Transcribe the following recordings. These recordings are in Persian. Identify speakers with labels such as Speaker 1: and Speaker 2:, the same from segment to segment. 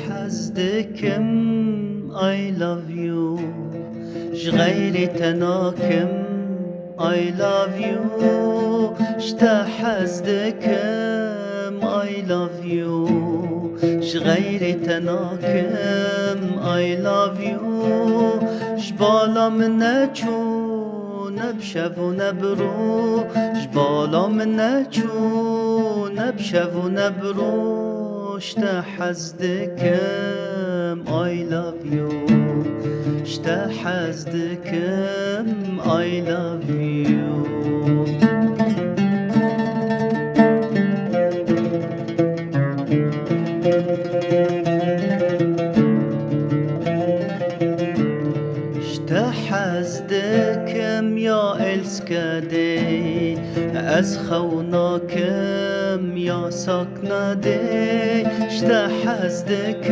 Speaker 1: اشتحزدكم I love you غيري تناكم I love you اشتحزدكم I love you غيري تناكم I love you جبالا من نچون بشب و نبرو جبالا من نچون بشب و نبرو اشتحزدكم I love you اشتحزدكم I love you اشتحزدكم يا السكدي از خوناكم يا ساكنادي اشتحزدكم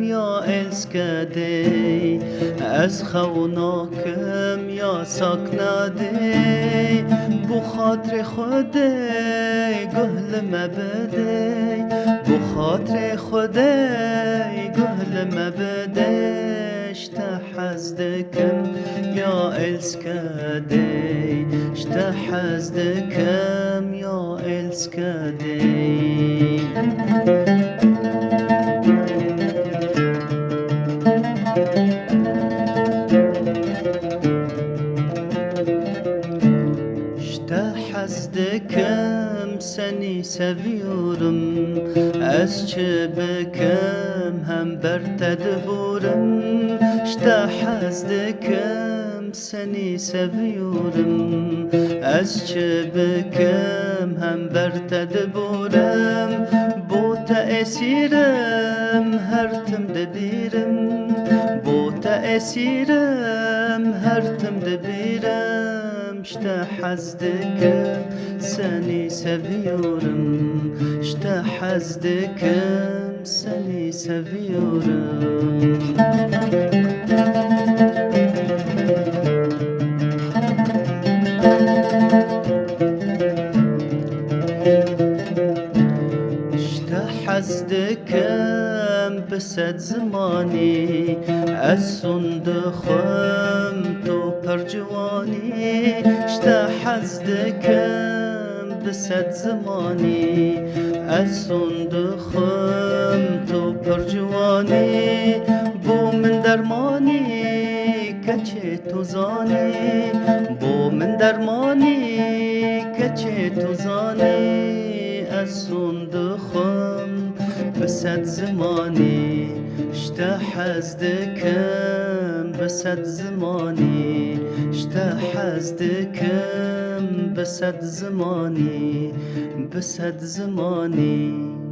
Speaker 1: يا السكدي از خوناكم يا ساكنادي بو خاطر خودي قهل مبدي بو خاطر خودي قهل مبدي اشتحزدكم يا السكدي اشتحزدكم يا السكدي اشتحزدكم seni seviyorum az çebekem hem bertedburum اشتحزدكم seni seviyorum az çebekem hem bertedburum bu tesirem her temde birim bu tesirem her temde birim اشتحزدكم seni seviyorum اشتحزدكم seni seviyorum اشتحزدكم بسد زماني الصندخم تو پرجواني اشتحزدكم بسد زماني الصندخم تو پرجواني بو من درماني كچه تو زاني بو من درماني كچه تو زاني الصندخم بسد زماني اشتحزدكم بسد زماني اشتحزدكم بسد زماني بسد زماني